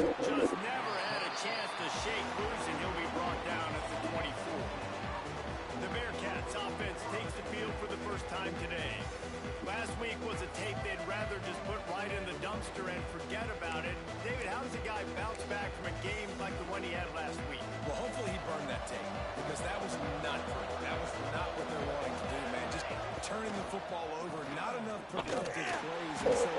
Just never had a chance to shake loose, and he'll be brought down at the 24. The Bearcats offense takes the field for the first time today. Last week was a tape they'd rather just put right in the dumpster and forget about it. David, how does a guy bounce back from a game like the one he had last week? Well, hopefully he burned that tape, because that was not great. That was not what they're wanting to do, man. Just turning the football over, not enough productive plays. And so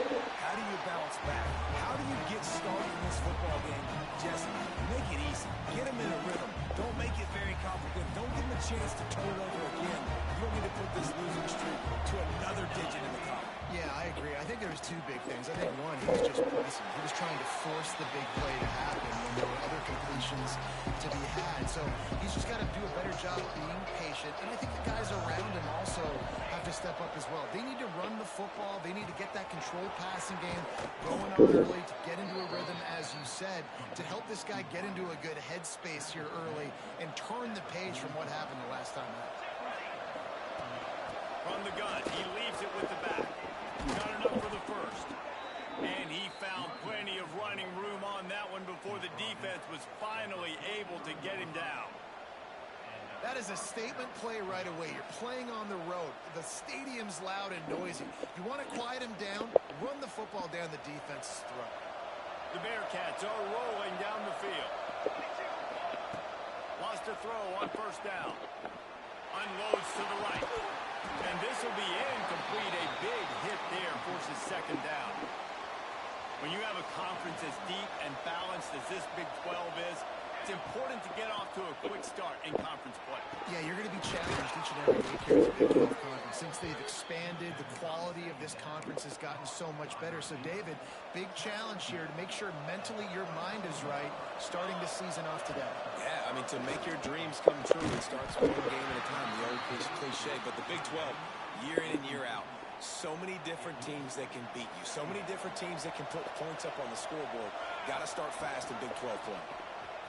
how do you bounce back? How do you get started in this football game? Jesse, make it easy. Get him in a rhythm. Don't make it very complicated. Don't give him a chance to turn it over again. You don't need to put this losing streak to another digit in the column. Yeah, I agree. I think there was two big things. I think one, he was just pressing. He was trying to force the big play to happen when there were other completions to be had. So he's just got to do a better job being patient. And I think the guys around him also have to step up as well. They need to run the football. They need to get that controlled passing game going on early to get into a rhythm, as you said, to help this guy get into a good headspace here early and turn the page from what happened the last time out. From the gun, he leaves it with the back. Got enough for the first. And he found plenty of running room on that one before the defense was finally able to get him down. That is a statement play right away. You're playing on the road. The stadium's loud and noisy. You want to quiet him down, run the football down the defense's throat. The Bearcats are rolling down the field. Lost a throw on first down. Unloads to the right. And this will be incomplete. A big hit there forces second down. When you have a conference as deep and balanced as this Big 12 is, it's important to get off to a quick start in conference play. Yeah, you're going to be challenged each and every week here at the Big 12 Conference. Since they've expanded, the quality of this conference has gotten so much better. So, David, big challenge here to make sure mentally your mind is right starting the season off today. Yeah, I mean, to make your dreams come true, it starts one game at a time, the old cliche. But the Big 12, year in and year out, so many different teams that can beat you, so many different teams that can put points up on the scoreboard. Got to start fast in Big 12 play.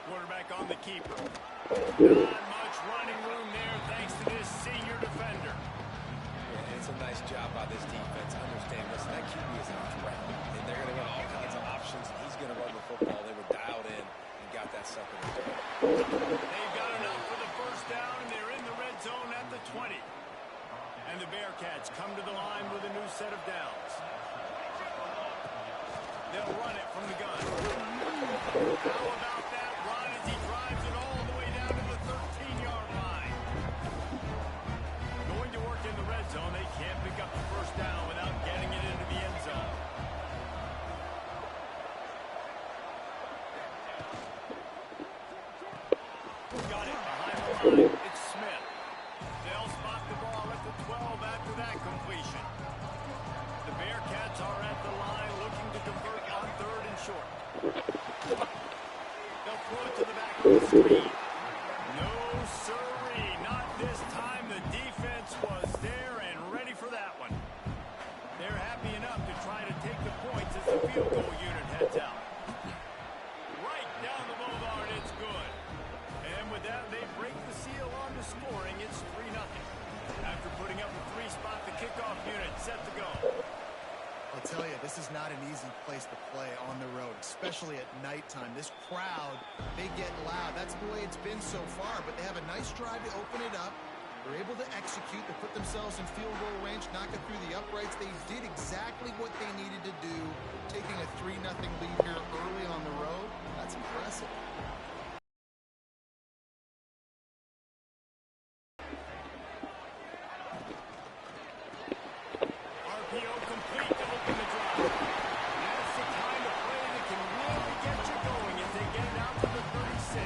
Quarterback on the keeper. Not much running room there thanks to this senior defender. Yeah, it's a nice job by this defense. Understand, listen, that QB is a threat, and they're going to run all kinds of options, and he's going to run the football. They were dialed in and got that second and third. They've got enough for the first down, and they're in the red zone at the 20. And the Bearcats come to the line with a new set of downs. They'll run it from the gun. How about that run as he drives it all the way down to the 13-yard line? Going to work in the red zone. They can't pick up the first down without getting it into the end zone. Got it behind the line. It's Smith. They'll spot the ball at the 12 after that completion. The Bearcats are at the line looking to convert on third and short. They'll throw it to the back of the screen. No sirree, not this time. The defense was there and ready for that one. They're happy enough to try to take the points as the field goal unit heads out. Right down the boulevard, it's good. And with that, they break the seal on the scoring. It's 3-0. After putting up a 3-spot, the kickoff unit set to go. I'll tell you, this is not an easy place to play on the road, especially at nighttime. This crowd, they get loud. That's the way it's been so far, but they have a nice drive to open it up. They're able to execute. They put themselves in field goal range, knock it through the uprights. They did exactly what they needed to do, taking a 3-0 lead here early on the road. That's impressive. RPO complete to open the drive. That's the kind of play that can really get you going as they get it out to the 36.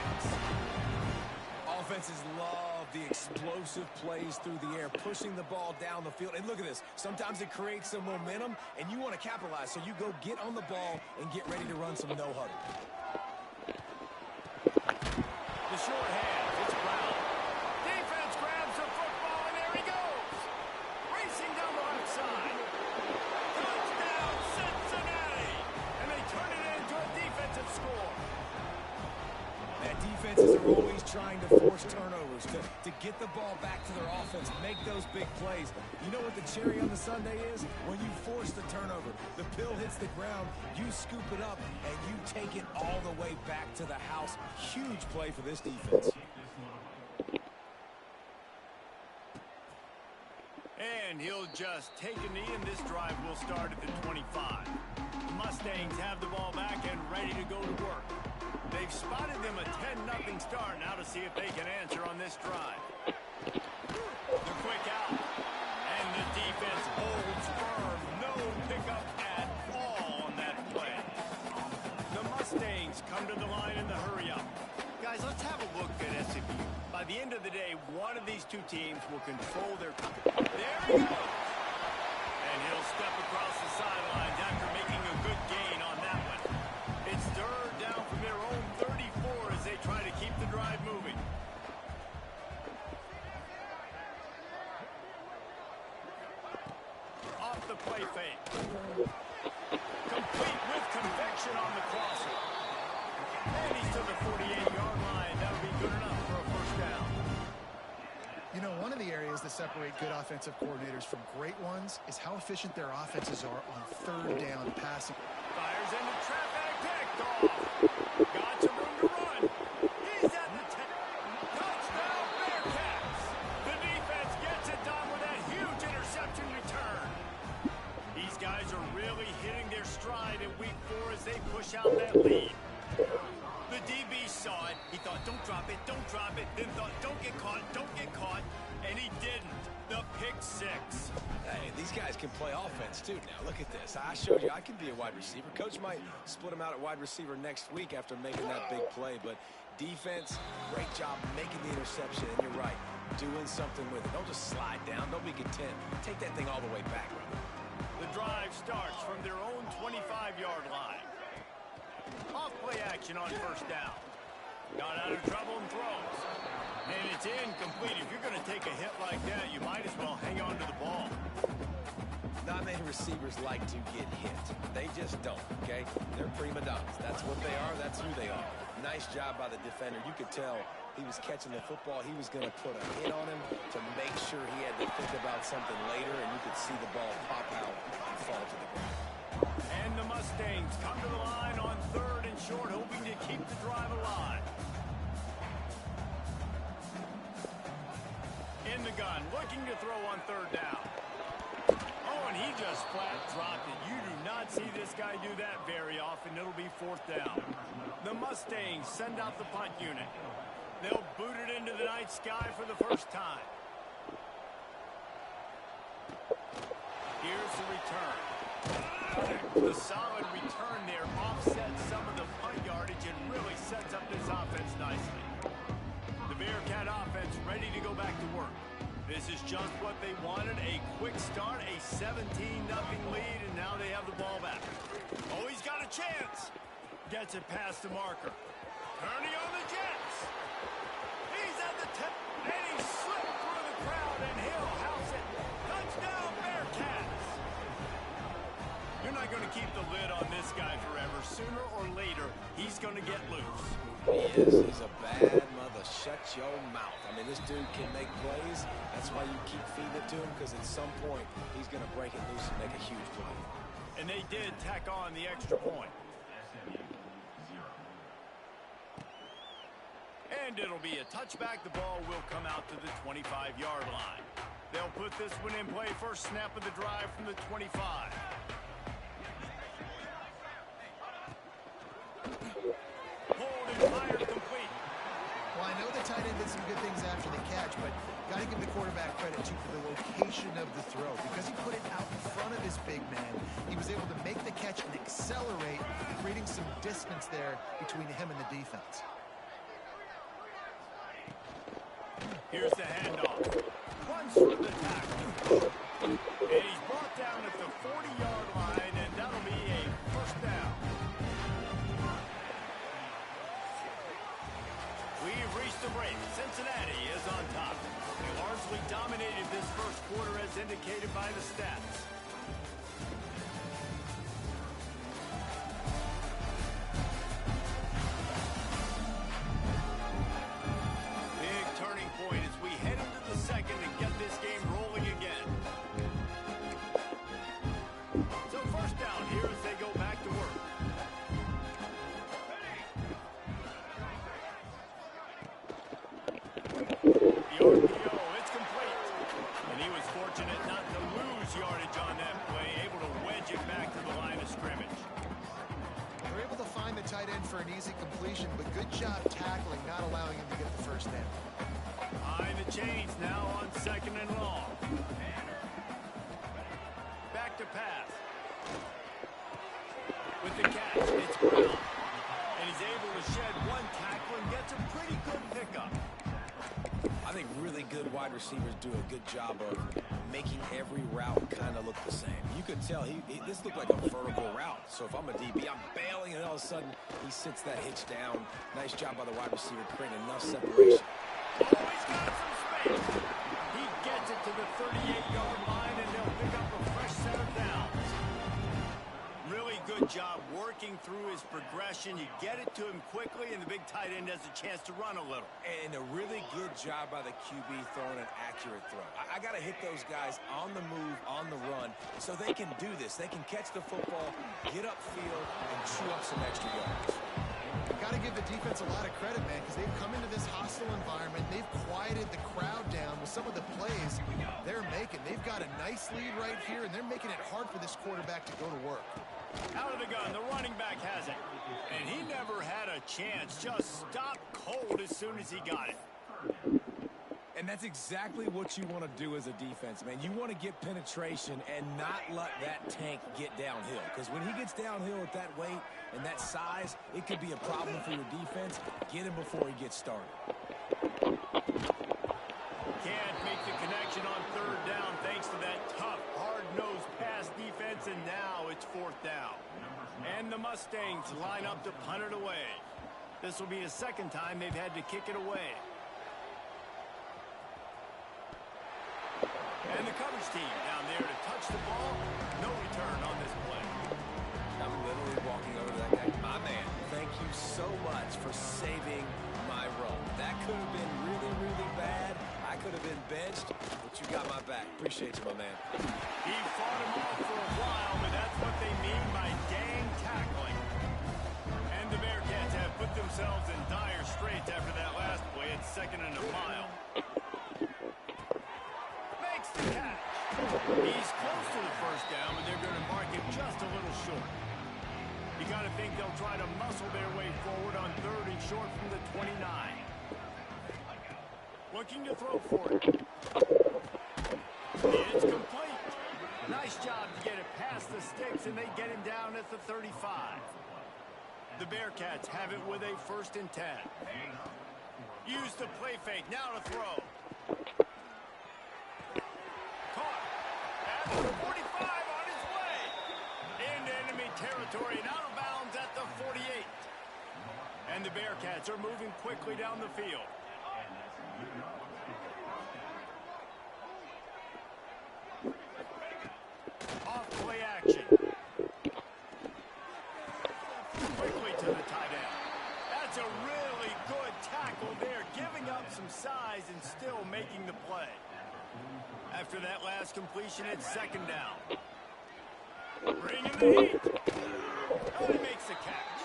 Offenses love the explosive plays through the air, pushing the ball down the field. And look at this. Sometimes it creates some momentum, and you want to capitalize. So you go get on the ball and get ready to run some no-huddle. The short hand, it's Brown. Defense grabs the football, and there he goes. Racing down the left side. Touchdown, Cincinnati. And they turn it into a defensive score. that. Defenses are always trying to force turnovers, to get the ball back to their offense, make those big plays. You know what the cherry on the sundae is? When you force the turnover, the pill hits the ground, you scoop it up, and you take it all the way back to the house. Huge play for this defense. And he'll just take a knee, and this drive will start at the 25. The Mustangs have the ball back and ready to go to work. They've spotted them a 10-0 start. Now to see if they can answer on this drive. The quick out. And the defense holds firm. No pickup at all on that play. The Mustangs come to the line in the hurry-up. Guys, let's have a look at SMU. By the end of the day, one of these two teams will control their... There he goes! And he'll step across the sidelines after making a good gain on that one. It's third down from their own 34 as they try to keep the drive moving. Off the play fake. Complete with conviction on the crossing. And he's to the 48-yard line. That'll be good enough for a first down. You know, one of the areas that separate good offensive coordinators from great ones is how efficient their offenses are on third down passing. Fires into traffic, picked off. Got some room to run. He's at the 10. Touchdown, Bearcats. The defense gets it done with that huge interception return. These guys are really hitting their stride in week 4 as they push out that lead. The DB saw it. He thought, don't drop it, don't drop it. Then thought, don't get caught, and he didn't. The pick 6. Hey, these guys can play offense, too. Now, look at this. I showed you I can be a wide receiver. Coach might split him out at wide receiver next week after making that big play. But defense, great job making the interception. And you're right, doing something with it. Don't just slide down. Don't be content. Take that thing all the way back. The drive starts from their own 25-yard line. Off play action on first down. Got out of trouble and throws. And it's incomplete. If you're going to take a hit like that, you might as well hang on to the ball. Not many receivers like to get hit. They just don't, okay? They're prima donnas. That's what they are. That's who they are. Nice job by the defender. You could tell he was catching the football. He was going to put a hit on him to make sure he had to think about something later, and you could see the ball pop out and fall to the ground. And the Mustangs come to the line on third and short, hoping to keep the drive alive. In the gun, looking to throw on third down. Oh, and he just flat dropped it. You do not see this guy do that very often. It'll be fourth down. The Mustangs send out the punt unit. They'll boot it into the night sky for the first time. Here's the return. The solid return there offsets some of the punt yardage and really sets up this offense nicely. The Bearcat offense ready to go back to work. This is just what they wanted, a quick start, a 17-0 lead, and now they have the ball back. Oh, he's got a chance. Gets it past the marker. Turning on the Jets. He's at the 10, and he slipped through the crowd, and he'll house it. Touchdown, Bearcats. You're not going to keep the lid on this guy forever. Sooner or later, he's going to get loose. He is. He's a bad mother. Shut your mouth. I mean, this dude can make plays. That's why you keep feeding it to him, because at some point, he's going to break it loose and make a huge play. And they did tack on the extra point. And it'll be a touchback. The ball will come out to the 25-yard line. They'll put this one in play. First snap of the drive from the 25. Hold and fire complete. Well, I know the tight end did some good things after the catch, but got to give the quarterback credit, too, for the location of the throw. Because he put it out in front of his big man, he was able to make the catch and accelerate, creating some distance there between him and the defense. Here's the handoff. Runs through the tackle. And he's brought down at the 40-yard line, and that'll be a first down. We've reached the break. Cincinnati is on top. They largely dominated this first quarter as indicated by the stats. RPO, it's complete. And he was fortunate not to lose yardage on that play, able to wedge it back to the line of scrimmage. They're able to find the tight end for an easy completion, but good job tackling, not allowing him to get the first down. Behind the chains now on 2nd and long. Back to pass. With the catch, it's Brown. And he's able to shed one tackle and gets a pretty good pickup. I think really good wide receivers do a good job of making every route kind of look the same. You could tell this looked like a vertical route. So if I'm a DB, I'm bailing, and all of a sudden he sits that hitch down. Nice job by the wide receiver creating enough separation. Oh, he's got some space. He gets it to the 38-yard line, and they'll pick up a fresh set of downs. Really good job working through his progression. You get it to him quickly, and the big tight end has a chance to run a little. And a really good job by the QB throwing an accurate throw. I got to hit those guys on the move, on the run, so they can do this. They can catch the football, get upfield, and chew up some extra yards. Got to give the defense a lot of credit, man, because they've come into this hostile environment. They've quieted the crowd down with some of the plays they're making. They've got a nice lead right here, and they're making it hard for this quarterback to go to work. Out of the gun, the running back has it. And he never had a chance. Just stopped cold as soon as he got it. And that's exactly what you want to do as a defense, man. You want to get penetration and not let that tank get downhill. Because when he gets downhill at that weight and that size, it could be a problem for your defense. Get him before he gets started. Can't make the connection on 3rd down thanks to that tough, hard-nosed pass defense, and now it's 4th down. And the Mustangs line up to punt it away. This will be the 2nd time they've had to kick it away. And the coverage team down there to touch the ball. No return on this play. I'm literally walking over to that guy. My man, thank you so much for saving my run. That could have been really, really bad. I could have been benched, but you got my back. Appreciate you, my man. He fought him off for a while, but that's what they mean by dang tackling. And the Bearcats have put themselves in dire straits after that last play. It's 2nd and a mile. Makes the catch. He's close to the first down, but they're going to mark him just a little short. You got to think they'll try to muscle their way forward on 3rd and short from the 29. Looking to throw for it. It's complete. Nice job to get it past the sticks, and they get him down at the 35. The Bearcats have it with a 1st and 10. Use the play fake. Now to throw. Caught. At the 45 on his way. Into enemy territory and out of bounds at the 48. And the Bearcats are moving quickly down the field. Off play action. Quickly to the tight end. That's a really good tackle there, giving up some size and still making the play. After that last completion, it's 2nd down. Bringing the heat. Oh, he makes the catch.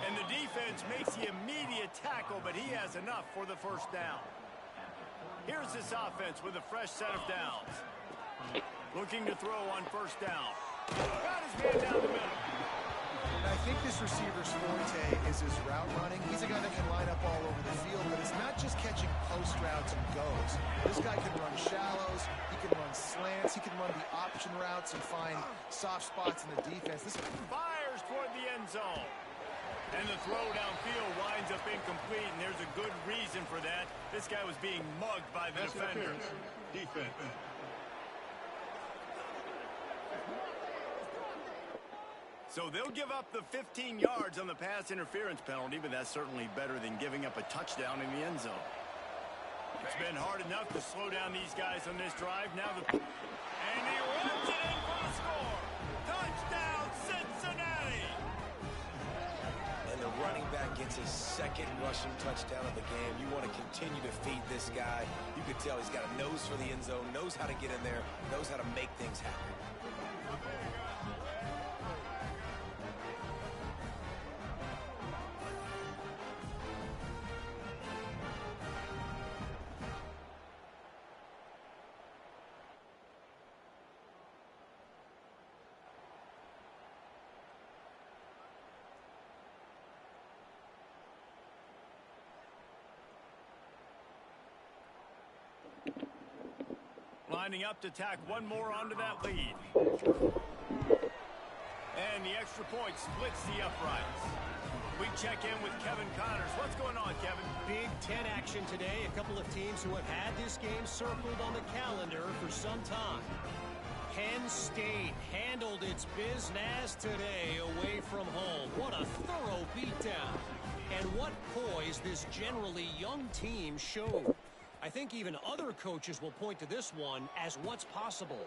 And the defense makes the immediate tackle, but he has enough for the 1st down. Here's this offense with a fresh set of downs. Looking to throw on 1st down. Got his man down the middle. I think this receiver's forte is his route running. He's a guy that can line up all over the field, but it's not just catching post routes and goes. This guy can run shallows, he can run slants, he can run the option routes and find soft spots in the defense. This Fires toward the end zone. And the throw downfield winds up incomplete, and there's a good reason for that. This guy was being mugged by the defender. Defense. So they'll give up the 15 yards on the pass interference penalty, but that's certainly better than giving up a touchdown in the end zone. It's been hard enough to slow down these guys on this drive. Now and he runs it in for the score. Touchdown, Cincinnati! And the running back gets his 2nd rushing touchdown of the game. You want to continue to feed this guy. You could tell he's got a nose for the end zone, knows how to get in there, knows how to make things happen. lining up to tack one more onto that lead. And the extra point splits the uprights. We check in with Kevin Connors. What's going on, Kevin? Big Ten action today. A couple of teams who have had this game circled on the calendar for some time. Penn State handled its business today away from home. What a thorough beatdown. And what poise this generally young team showed. I think even other coaches will point to this one as what's possible.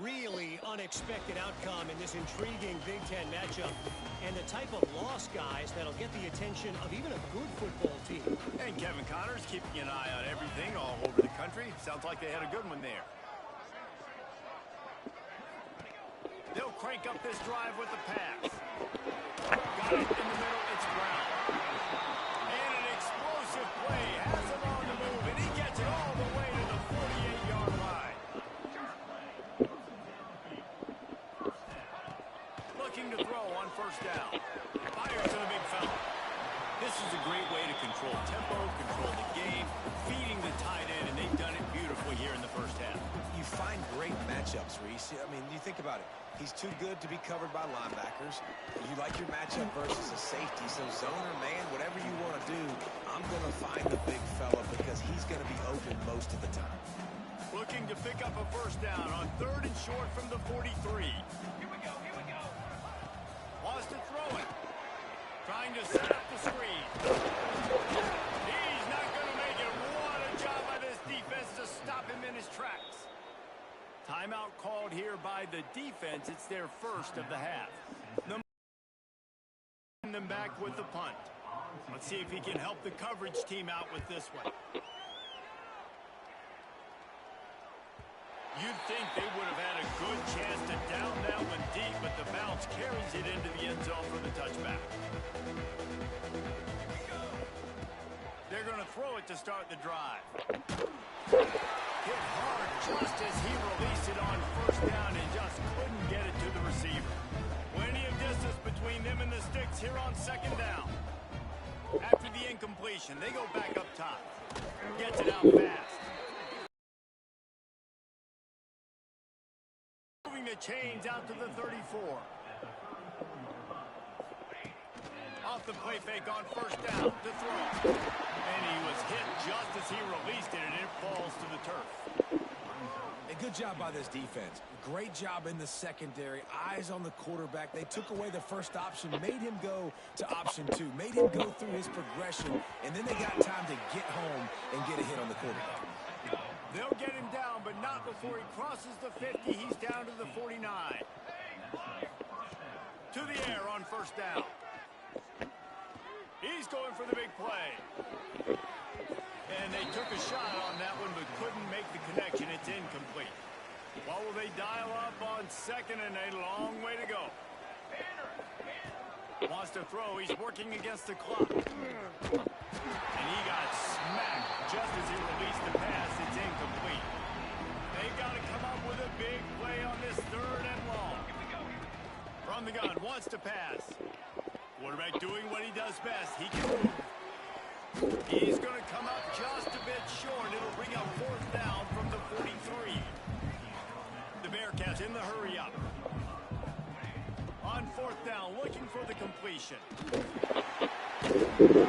Really unexpected outcome in this intriguing Big Ten matchup. And the type of loss, guys, that'll get the attention of even a good football team. And Kevin Connors keeping an eye on everything all over the country. Sounds like they had a good one there. They'll crank up this drive with the pass. Got it in the middle. It's Brown. And an explosive play. Has him on the move, and he gets it all the way to the 48-yard line. Looking to throw on first down. Fires to the big fella. This is a great way to control tempo, control the game, feeding the tight end, and they've done it beautifully here in the first half. You find great matchups, Reese. I mean, you think about it. He's too good to be covered by linebackers. You like your matchup versus a safety. So zone or man, whatever you want to do, I'm going to find the big fella because he's going to be open most of the time. Looking to pick up a first down on 3rd and short from the 43. Here we go. Wants to throw it. Trying to set up the screen. He's not going to make it. What a job by this defense to stop him in his tracks. Timeout called here by the defense. It's their first of the half. Them back with the punt. Let's see if he can help the coverage team out with this one. You'd think they would have had a good chance to down that one deep, but the bounce carries it into the end zone for the touchback. They're going to throw it to start the drive. Hit hard just as he released it on first down and just couldn't get it to the receiver. Plenty of distance between them and the sticks here on 2nd down. After the incompletion, they go back up top. Gets it out fast. Moving the chains out to the 34. Off the play fake on first down to throw. And he was hit just as he released it, and it falls to the turf. A good job by this defense. Great job in the secondary. Eyes on the quarterback. They took away the first option, made him go to option 2, made him go through his progression, and then they got time to get home and get a hit on the quarterback. They'll get him down, but not before he crosses the 50. He's down to the 49. To the air on first down. He's going for the big play. And they took a shot on that one, but couldn't make the connection. It's incomplete. What will they dial up on 2nd and a long way to go? Wants to throw. He's working against the clock. And he got smacked just as he released the pass. It's incomplete. They've got to come up with a big play on this 3rd and long. From the gun, wants to pass. Quarterback doing what he does best. He can move. He's going to come up just a bit short. It'll bring up 4th down from the 43. The Bearcats in the hurry up. On 4th down, looking for the completion. They got him.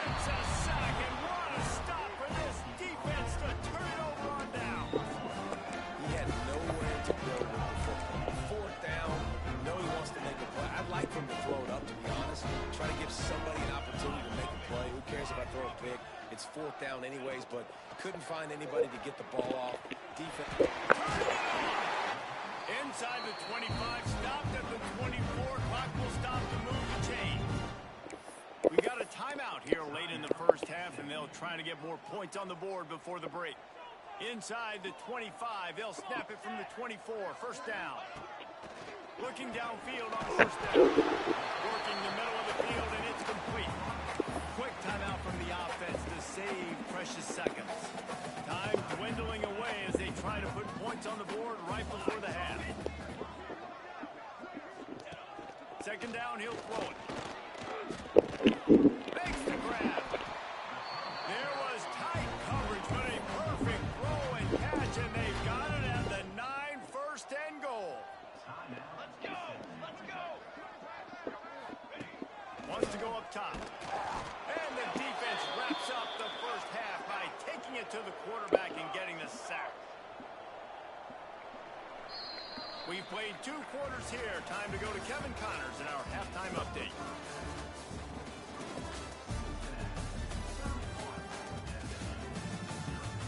It's a sack, and what a stop for this defense to turn it over on down. He had nowhere to go with the football. 4th down, you know he wants to make a play. I'd like for him to throw it up, to be honest. Try to give somebody an opportunity to make a play. Who cares if I throw a pick? It's 4th down anyways, but couldn't find anybody to get the ball off. Defense. Inside the 25, stopped at the 24. Clock will stop to move the chain. We got a timeout here late in the first half, and they'll try to get more points on the board before the break. Inside the 25, they'll snap it from the 24. First down. Looking downfield on first down. Working the middle of the field, and it's complete. Quick timeout from the offense to save precious seconds. Time dwindling away as they try to put points on the board right before the half. 2nd down, he'll throw it. Makes the grab. There was tight coverage, but a perfect throw and catch, and it to the quarterback and getting the sack. We've played 2 quarters here. Time to go to Kevin Connors in our halftime update.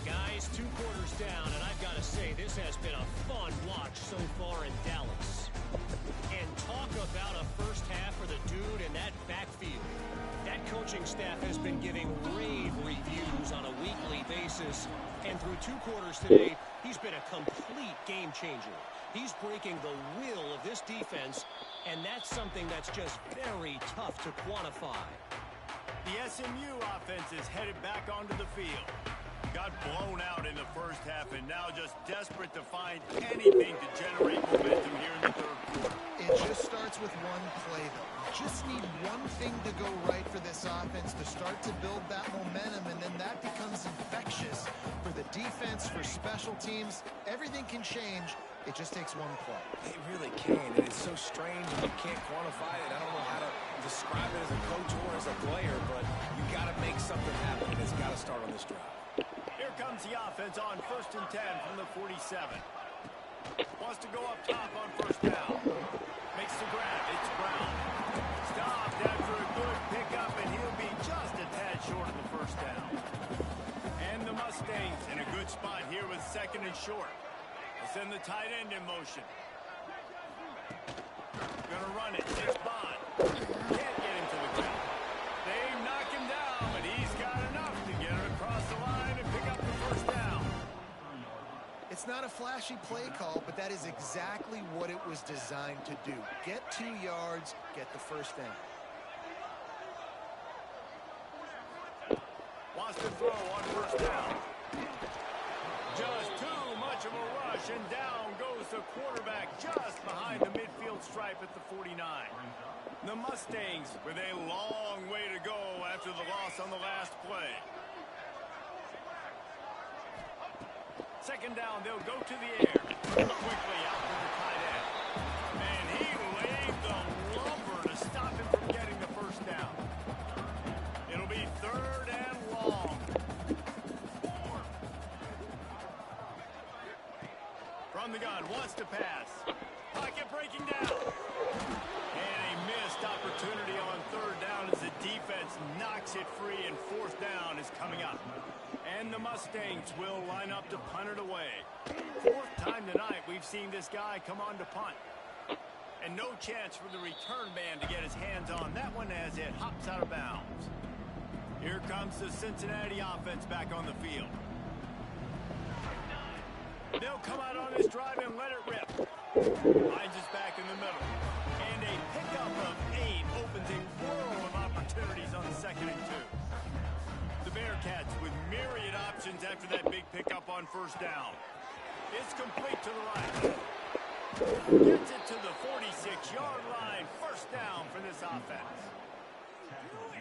Guys, 2 quarters down, and I've got to say, this has been a fun watch so far in Dallas. And talk about a first half for the dude in that backfield. That coaching staff has been giving rave reviews on a weekly basis. And through 2 quarters today, he's been a complete game changer. He's breaking the will of this defense, and that's something that's just very tough to quantify. The SMU offense is headed back onto the field. Got blown out in the first half and now just desperate to find anything to generate momentum here in the third quarter. It just starts with one play, though. You just need one thing to go right for this offense to start to build that momentum, and then that becomes infectious for the defense, for special teams. Everything can change. It just takes one play. It really can, and it's so strange and you can't quantify it. I don't know how to describe it as a coach or as a player, but you got to make something happen, and it's got to start on this drive. Here comes the offense on 1st and 10 from the 47. Wants to go up top on first down. Makes the grab. It's Brown. Stopped after a good pickup, and he'll be just a tad short of the first down. And the Mustangs in a good spot here with 2nd and short. They'll send the tight end in motion. Gonna run it. It's Bond. Can't get him to the ground. They knock him down, but he's got enough to get it across the line and pick up the first down. It's not a flashy play call, but that is exactly what it was designed to do. Get 2 yards, get the first down. Wants to throw on first down. Just too much of a rush, and down goes the quarterback just behind the midfield stripe at the 49. The Mustangs with a long way to go after the loss on the last play. 2nd down, they'll go to the air. Quickly out to the tight end. And he laid the lumber to stop him from getting the first down. It'll be 3rd and long. From the gun, wants to pass. Pocket breaking down. And a missed opportunity on 3rd down as the defense knocks it free, and 4th down is coming up. And the Mustangs will line up to punt it away. 4th time tonight we've seen this guy come on to punt. And no chance for the return man to get his hands on that one as it hops out of bounds. Here comes the Cincinnati offense back on the field. They'll come out on this drive and let it rip. Finds us back in the middle. And a pickup of 8 opens a world of opportunities on 2nd and 2. The Bearcats with myriad options after that big pickup on first down. It's complete to the right. Gets it to the 46-yard line. First down for this offense.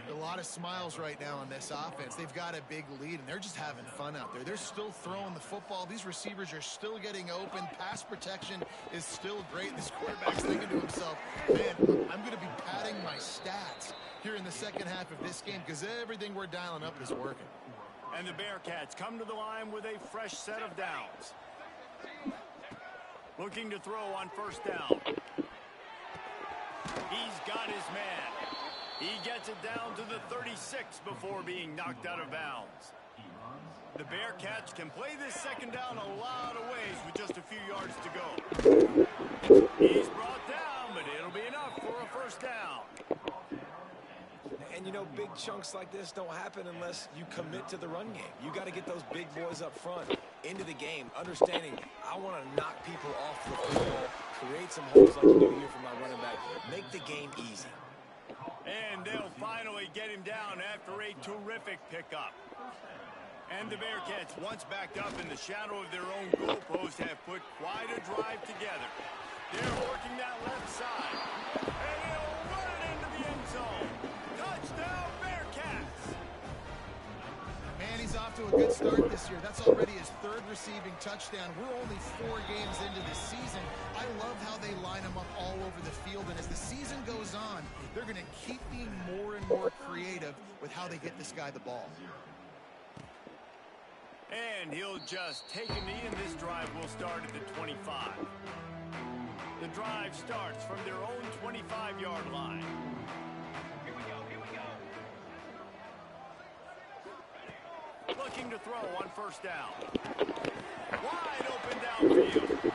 A lot of smiles right now on this offense. They've got a big lead, and they're just having fun out there. They're still throwing the football. These receivers are still getting open. Pass protection is still great. This quarterback's thinking to himself, man, I'm going to be padding my stats here in the second half of this game because everything we're dialing up is working. And the Bearcats come to the line with a fresh set of downs. Looking to throw on first down. He's got his man. He gets it down to the 36 before being knocked out of bounds. The Bearcats can play this second down a lot of ways with just a few yards to go. He's brought down, but it'll be enough for a first down. And, you know, big chunks like this don't happen unless you commit to the run game. You got to get those big boys up front into the game, understanding I want to knock people off the football, create some holes like you do here for my running back, make the game easy. And they'll finally get him down after a terrific pickup. And the Bearcats, once backed up in the shadow of their own goalpost, have put quite a drive together. They're working that left side. And he'll run it into the end zone. Touchdown, Bearcats! Man, he's off to a good start this year. That's already his 3rd receiving touchdown. We're only 4 games into the season. I love how they line him up all over the field. And as the season goes on, they're going to keep being more and more creative with how they get this guy the ball. And he'll just take a knee, and this drive will start at the 25. The drive starts from their own 25-yard line. Here we go, here we go. Looking to throw on first down. Wide open downfield.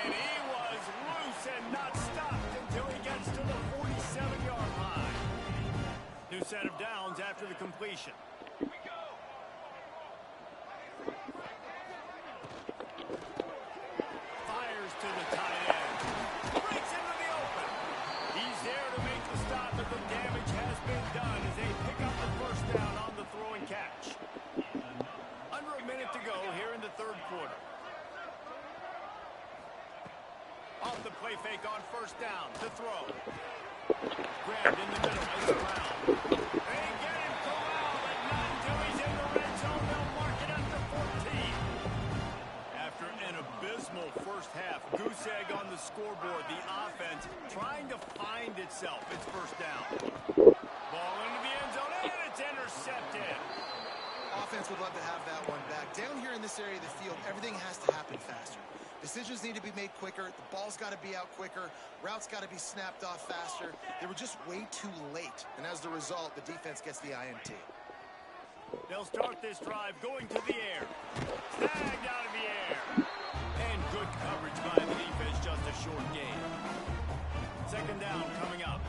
And he was loose and not stopped until he gets to the 47-yard line. New set of downs after the completion. Fires to the tight end. Breaks into the open. He's there to make the stop, but the damage has been done as they pick up the first down on the throw and catch. Under a minute to go here in the third quarter. Off the play fake on first down to throw. Grabbed in the middle, it's around. They get him corralled, but not until he's in the red zone. They'll mark it at the 14. After an abysmal first half, goose egg on the scoreboard, the offense trying to find itself. It's first down. Ball into the end zone, and it's intercepted. Offense would love to have that one back. Down here in this area of the field, everything has to happen faster. Decisions need to be made quicker. The ball's got to be out quicker. Routes got to be snapped off faster. They were just way too late. And as the result, the defense gets the INT. They'll start this drive going to the air. Snagged out of the air. And good coverage by the defense, just a short gain. Second down coming up.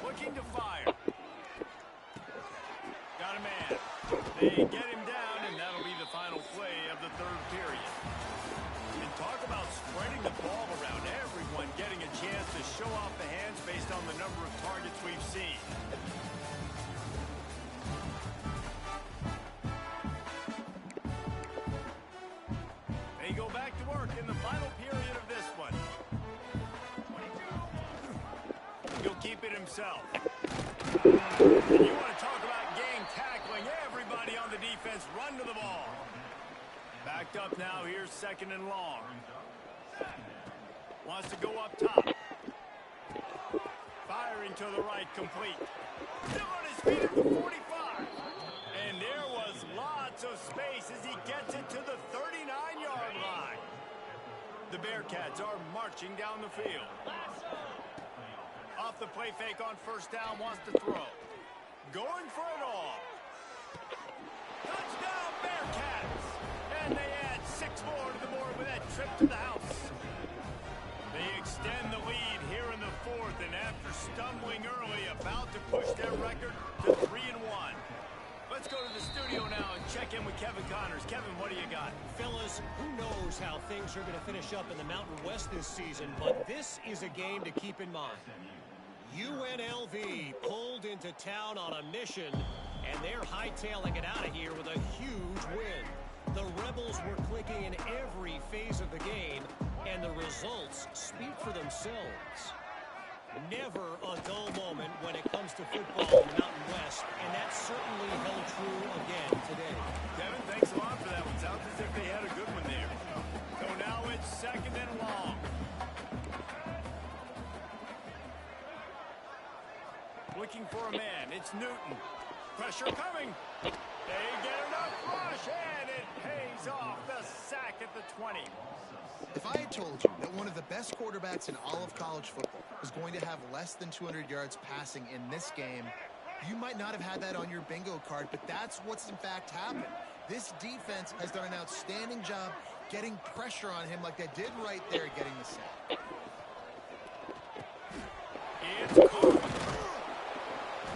Looking to fire. Got a man. They get him down, and that'll be the final play of the third period. And talk about spreading the ball around, everyone getting a chance to show off the hands based on the number of targets we've seen. They go back to work in the final period of this one. He'll keep it himself. And you want to talk about game tackling, everybody on the defense run to the ball. Backed up now, here's second and long. Wants to go up top. Firing to the right, complete. Still on his feet at the 45. And there was lots of space as he gets it to the 39-yard line. The Bearcats are marching down the field. Off the play fake on first down, wants to throw. Going for it all. Touchdown, Bearcats! And they add 6 more to the board with that trip to the house. They extend the lead here in the fourth, and after stumbling early, about to push their record to 3-1. Let's go to the studio now and check in with Kevin Connors. Kevin, what do you got? Fellas, who knows how things are going to finish up in the Mountain West this season, but this is a game to keep in mind. UNLV pulled into town on a mission, and they're hightailing it out of here with a huge win. The Rebels were clicking in every phase of the game, and the results speak for themselves. Never a dull moment when it comes to football in the Mountain West, and that certainly held true again today. Kevin, thanks a lot for that one. Sounds as if they had a good one there. So now it's second and long. Looking for a man. It's Newton. Pressure coming. They get enough rush, and it pays off. The sack at the 20. If I had told you that one of the best quarterbacks in all of college football was going to have less than 200 yards passing in this game, you might not have had that on your bingo card, but that's what's in fact happened. This defense has done an outstanding job getting pressure on him like they did right there getting the sack. It's caught.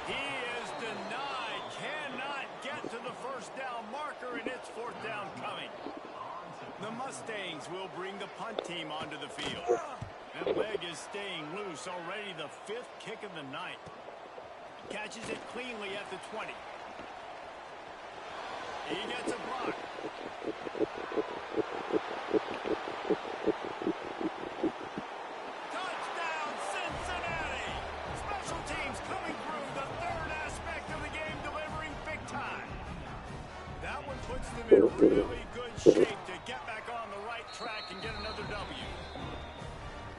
He is denied. Cannot get to the first down marker, and it's fourth down coming. The Mustangs will bring the punt team onto the field. That leg is staying loose. Already the 5th kick of the night. Catches it cleanly at the 20. He gets a block. Touchdown, Cincinnati! Special teams coming through, the third aspect of the game, delivering big time. That one puts them in really good shape to get back on the right track and get another W.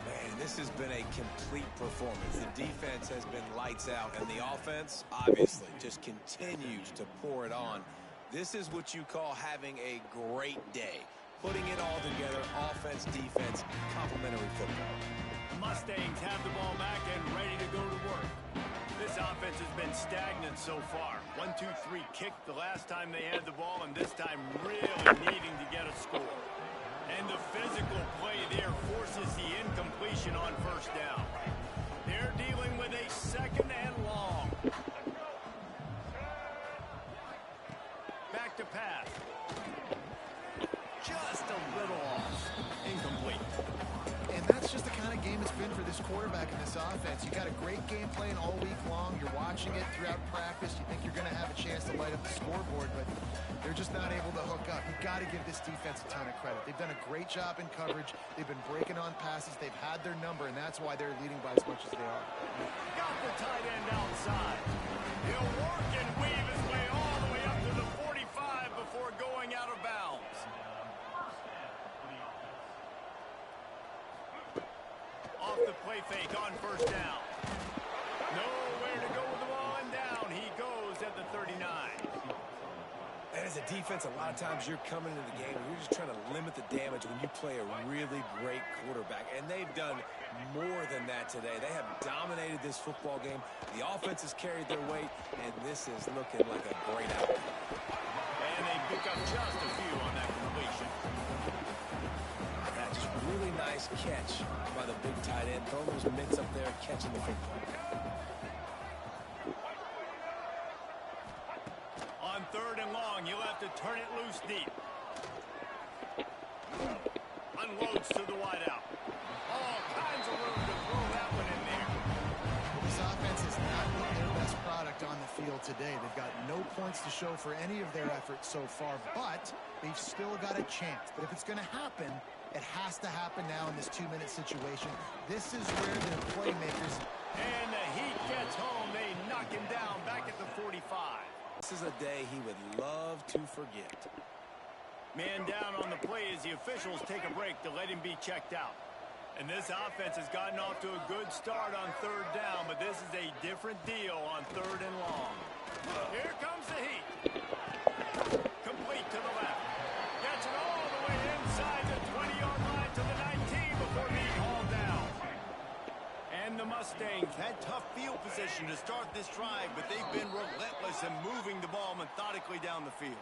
Man, this This has been a complete performance. The defense has been lights out, and the offense, obviously, just continues to pour it on. This is what you call having a great day. Putting it all together, offense, defense, complementary football. The Mustangs have the ball back and ready to go to work. This offense has been stagnant so far. 1-2-3 kicked the last time they had the ball, and this time really needing to get a score. And the physical play there forces the incompletion on first down. They're dealing with a second and long. Back to pass. Just a little off. Incomplete. And that's just the kind of game it's been for this quarterback and this offense. You got a great game plan all week long. You're watching it throughout practice. You think you're going to have a chance to light up the scoreboard, but they're just not able to hook up. You've got to give this defense a ton of credit. They've done a great job in coverage. They've been breaking on passes. They've had their number, and that's why they're leading by as much as they are. Got the tight end outside. He'll work and weave his way all the way up to the 45 before going out of bounds. Off the play fake on first down. Nowhere to go with the ball, and down he goes at the 39. And as a defense, a lot of times you're coming into the game and you're just trying to limit the damage when you play a really great quarterback. And they've done more than that today. They have dominated this football game. The offense has carried their weight, and this is looking like a great outcome. And they pick up just a few on that completion. That's just really nice catch by the big tight end. Throwing those mitts up there, catching the football. On third and long, you'll have to turn it loose deep. Unloads to the wideout. All kinds of room to throw that one in there. Well, this offense has not put their best product on the field today. They've got no points to show for any of their efforts so far, but they've still got a chance. But if it's going to happen, it has to happen now in this 2-minute situation. This is where their playmakers... And the Heat gets home. They knock him down back at the 45. This is a day he would love to forget. Man down on the play as the officials take a break to let him be checked out. And this offense has gotten off to a good start on third down, but this is a different deal on third and long. Here comes the Heat. Complete to the left. Gets it all the way inside the 20-yard line to the 19 before being hauled down. And the Mustangs had tough field position to start this drive, but they've been relentless in moving the ball methodically down the field.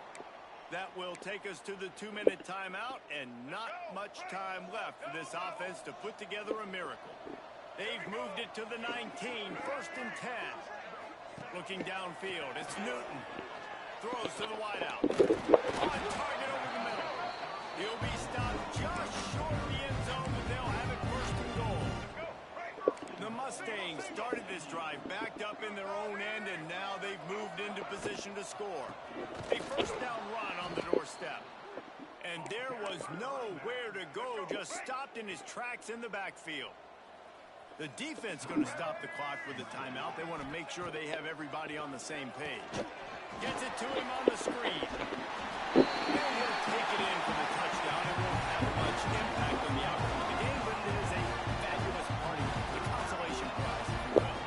That will take us to the 2-minute timeout, and not much time left for this offense to put together a miracle. They've moved it to the 19, first and 10. Looking downfield, it's Newton. Throws to the wideout. On target over the middle. He'll be stopped just short of the end zone, but they'll have it first and goal. The Mustangs started this drive backed up in their own end, and now they've moved into position to score. A first down run on the doorstep. And there was nowhere to go, just stopped in his tracks in the backfield. The defense going to stop the clock with a timeout. They want to make sure they have everybody on the same page. Gets it to him on the screen. And he'll take it in for the touchdown. It won't have much impact on the outcome of the game, but it is a fabulous party. The consolation prize, if you will.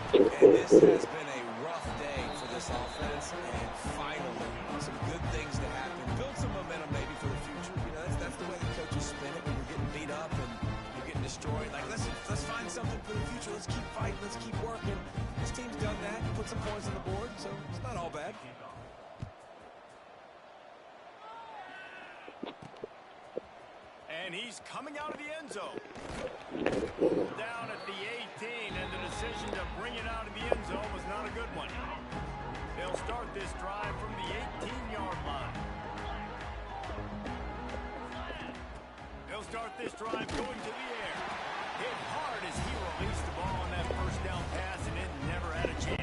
And this has been a rough day for this offense, and finally, some good things to happen. Build some momentum maybe for the future. You know, that's the way the coaches spin it when you're getting beat up and you're getting destroyed. Like, let's find something for the future. Let's keep fighting. Let's keep working. This team's done that. Put some points on the board, so it's not all bad. And he's coming out of the end zone. Down at the 18, and the decision to bring it out of the end zone was not a good one. They'll start this drive from the 18-yard line. They'll start this drive going to the air. Hit hard as he released the ball on that first down pass, and it never had a chance.